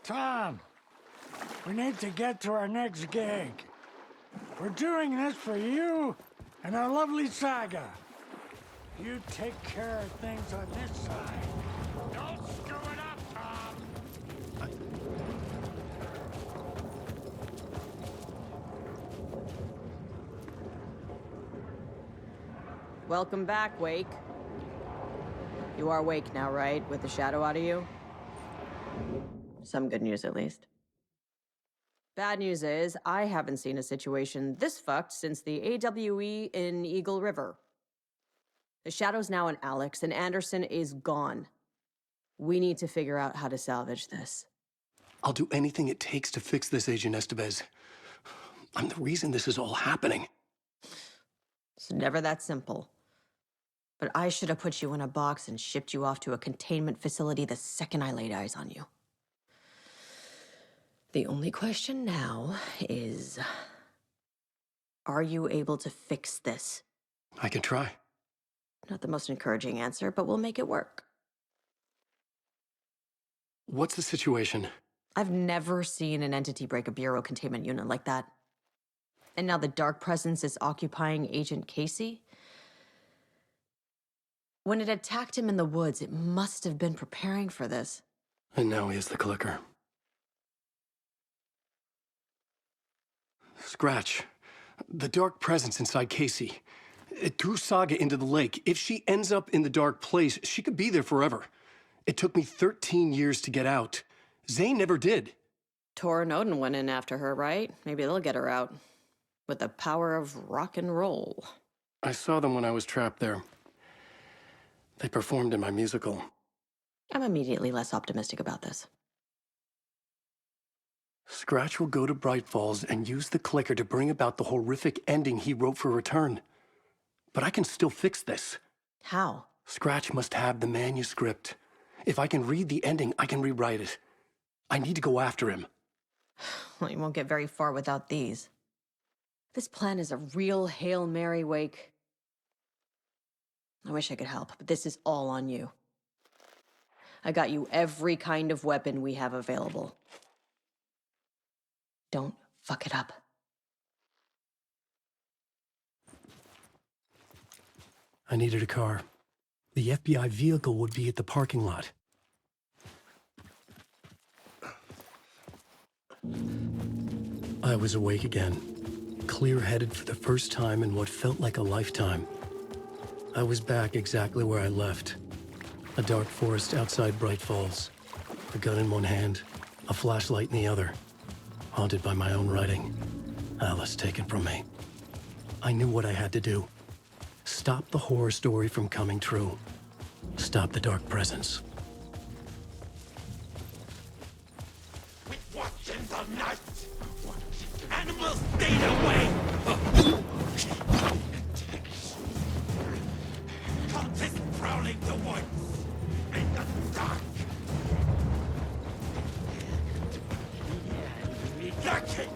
Tom, we need to get to our next gig. We're doing this for you and our lovely saga. You take care of things on this side. Don't screw it up, Tom! Welcome back, Wake. You are awake now, right? With the shadow out of you? Some good news, at least. Bad news is, I haven't seen a situation this fucked since the AWE in Eagle River. The shadow's now in Alex, and Anderson is gone. We need to figure out how to salvage this. I'll do anything it takes to fix this, Agent Estevez. I'm the reason this is all happening. It's never that simple. But I should have put you in a box and shipped you off to a containment facility the second I laid eyes on you. The only question now is, are you able to fix this? I can try. Not the most encouraging answer, but we'll make it work. What's the situation? I've never seen an entity break a bureau containment unit like that. And now the dark presence is occupying Agent Casey? When it attacked him in the woods, it must have been preparing for this. And now he has the clicker. Scratch. The dark presence inside Casey. It threw Saga into the lake. If she ends up in the dark place, she could be there forever. It took me 13 years to get out. Zane never did. Tor and Odin went in after her, right? Maybe they'll get her out. With the power of rock and roll. I saw them when I was trapped there. They performed in my musical. I'm immediately less optimistic about this. Scratch will go to Bright Falls and use the clicker to bring about the horrific ending he wrote for Return. But I can still fix this. How? Scratch must have the manuscript. If I can read the ending, I can rewrite it. I need to go after him. Well, you won't get very far without these. This plan is a real Hail Mary, Wake. I wish I could help, but this is all on you. I got you every kind of weapon we have available. Don't fuck it up. I needed a car. The FBI vehicle would be at the parking lot. I was awake again, clear-headed for the first time in what felt like a lifetime. I was back exactly where I left. A dark forest outside Bright Falls. A gun in one hand, a flashlight in the other. Haunted by my own writing. Alice taken from me. I knew what I had to do. Stop the horror story from coming true. Stop the dark presence. We watch in the night. Animals stayed away. Cultists prowling the woods in the dark. Lurking.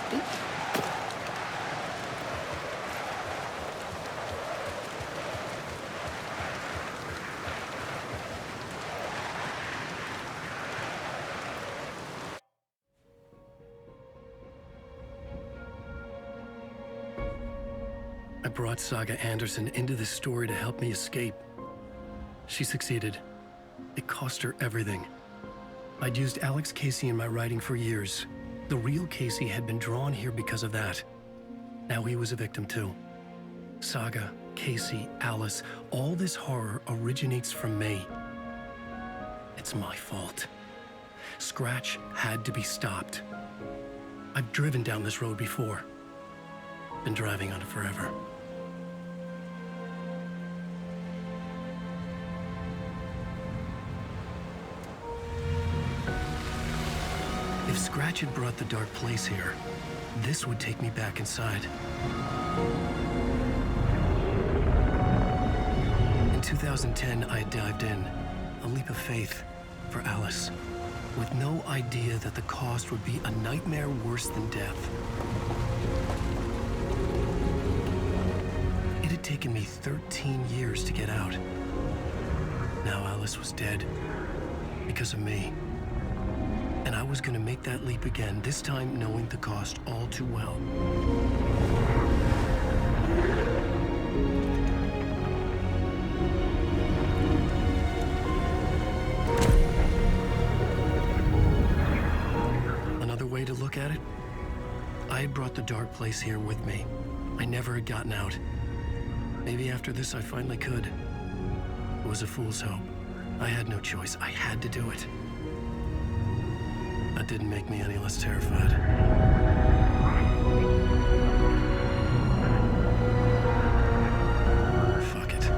I brought Saga Anderson into this story to help me escape. She succeeded. It cost her everything. I'd used Alex Casey in my writing for years. The real Casey had been drawn here because of that. Now he was a victim too. Saga, Casey, Alice, all this horror originates from me. It's my fault. Scratch had to be stopped. I've driven down this road before. Been driving on it forever. If Scratch had brought the dark place here, this would take me back inside. In 2010, I had dived in, a leap of faith for Alice, with no idea that the cost would be a nightmare worse than death. It had taken me 13 years to get out. Now Alice was dead, because of me. And I was gonna make that leap again, this time knowing the cost all too well. Another way to look at it, I had brought the dark place here with me. I never had gotten out. Maybe after this I finally could. It was a fool's hope. I had no choice. I had to do it. That didn't make me any less terrified. Fuck it.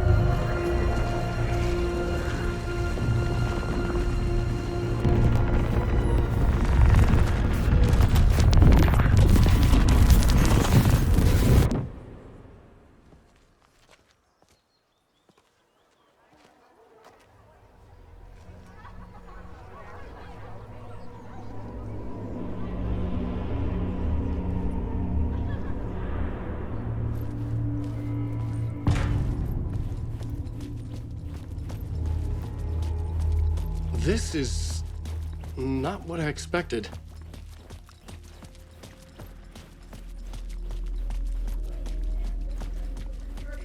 This is not what I expected.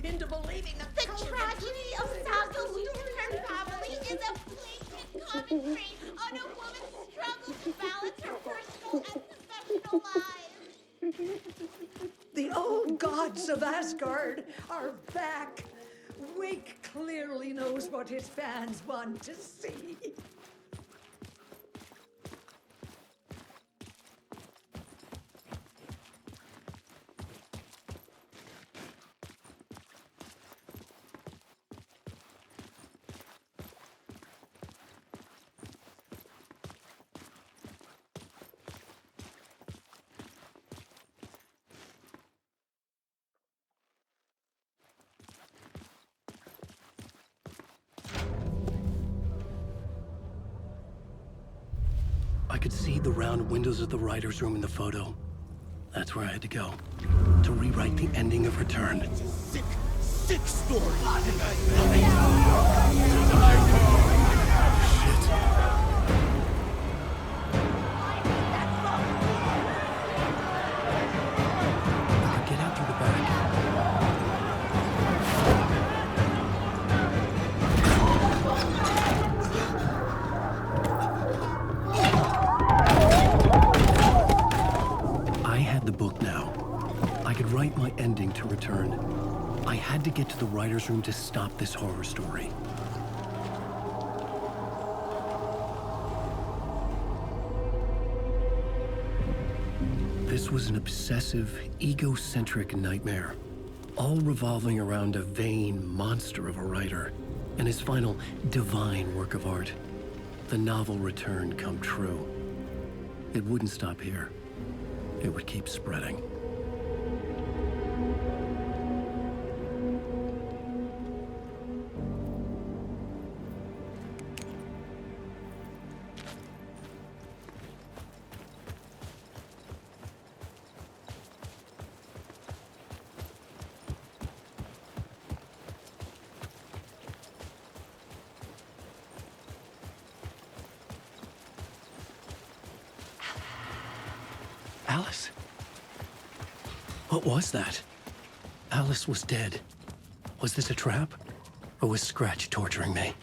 Into believing the tragedy of Saga's Unicorn family is a blatant commentary on a woman's struggle to balance her personal and professional lives. The old gods of Asgard are back. Wake clearly knows what his fans want to see. I could see the round windows of the writer's room in the photo. That's where I had to go, to rewrite the ending of Return. It's a sick, sick story. I could get out through the back. I had the book now. I could write my ending to Return. I had to get to the writer's room to stop this horror story. This was an obsessive, egocentric nightmare, all revolving around a vain monster of a writer and his final divine work of art, the novel Return come true. It wouldn't stop here. It would keep spreading. Alice? What was that? Alice was dead. Was this a trap? Or was Scratch torturing me?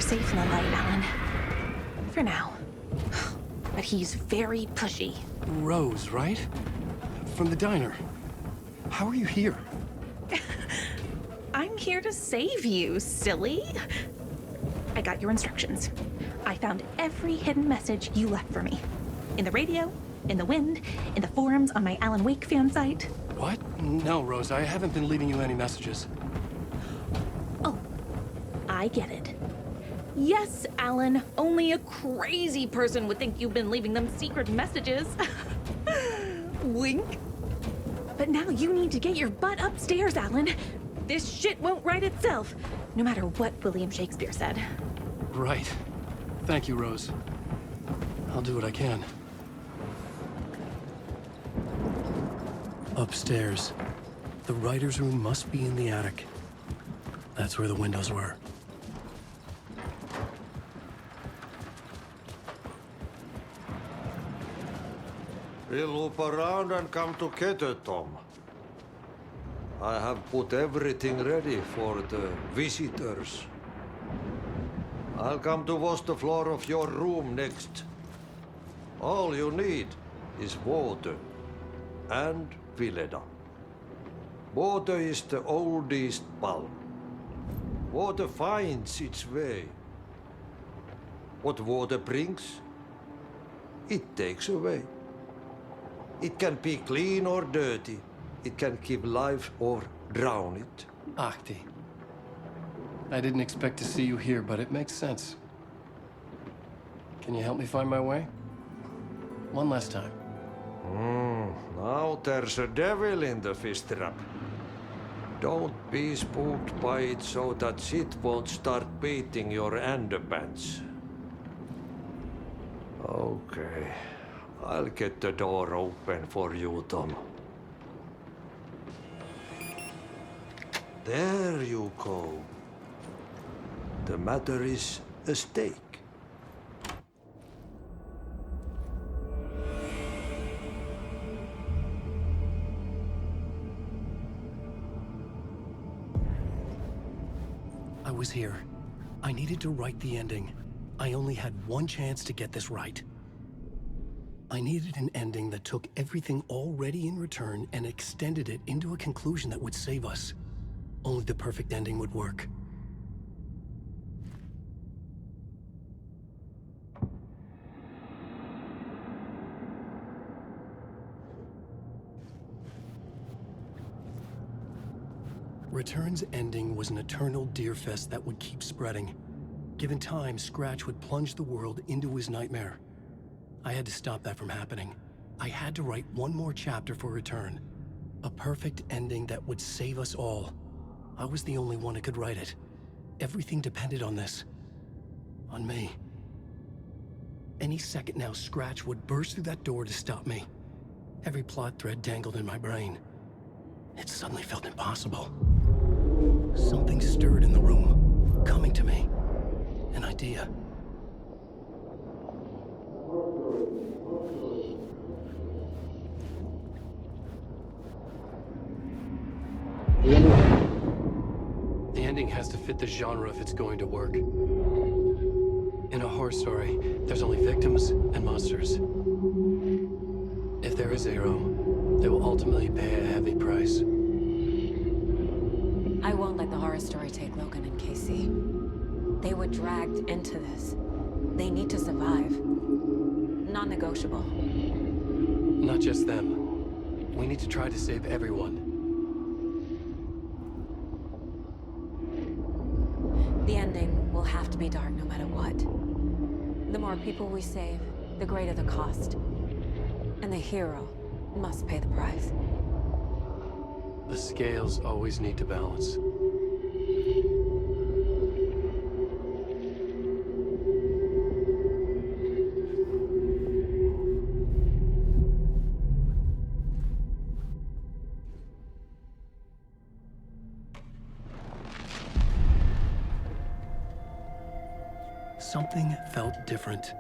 Safe in the light, Alan. For now. But he's very pushy. Rose, right? From the diner. How are you here? I'm here to save you, silly. I got your instructions. I found every hidden message you left for me. In the radio, in the wind, in the forums on my Alan Wake fan site. What? No, Rose, I haven't been leaving you any messages. Oh, I get it. Yes, Alan, only a crazy person would think you've been leaving them secret messages. Wink. But now you need to get your butt upstairs, Alan. This shit won't right itself, no matter what William Shakespeare said. Right. Thank you, Rose. I'll do what I can. Upstairs. The writer's room must be in the attic. That's where the windows were. We'll loop around and come together, Tom. I have put everything ready for the visitors. I'll come to wash the floor of your room next. All you need is water and Vileda. Water is the oldest bulb. Water finds its way. What water brings, it takes away. It can be clean or dirty. It can keep life or drown it. Ahti. I didn't expect to see you here, but it makes sense. Can you help me find my way? One last time. Now there's a devil in the fish trap. Don't be spooked by it so that it won't start beating your underpants. Okay. I'll get the door open for you, Tom. There you go. The matter is a stake. I was here. I needed to write the ending. I only had one chance to get this right. I needed an ending that took everything already in return and extended it into a conclusion that would save us. Only the perfect ending would work. Return's ending was an eternal deerfest that would keep spreading. Given time, Scratch would plunge the world into his nightmare. I had to stop that from happening. I had to write one more chapter for Return. A perfect ending that would save us all. I was the only one who could write it. Everything depended on this. On me. Any second now, Scratch would burst through that door to stop me. Every plot thread dangled in my brain. It suddenly felt impossible. Something stirred in the room, coming to me. An idea. The ending has to fit the genre if it's going to work. In a horror story, there's only victims and monsters. If there is Aero, they will ultimately pay a heavy price. I won't let the horror story take Logan and Casey. They were dragged into this. They need to survive. Non-negotiable. Not just them. We need to try to save everyone. The ending will have to be dark no matter what. The more people we save, the greater the cost. And the hero must pay the price. The scales always need to balance. Something felt different.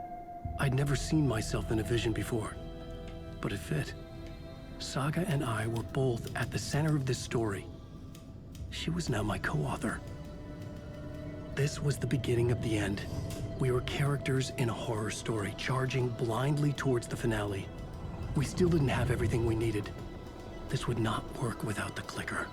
I'd never seen myself in a vision before, but it fit. Saga and I were both at the center of this story. She was now my co-author. This was the beginning of the end. We were characters in a horror story, charging blindly towards the finale. We still didn't have everything we needed. This would not work without the clicker.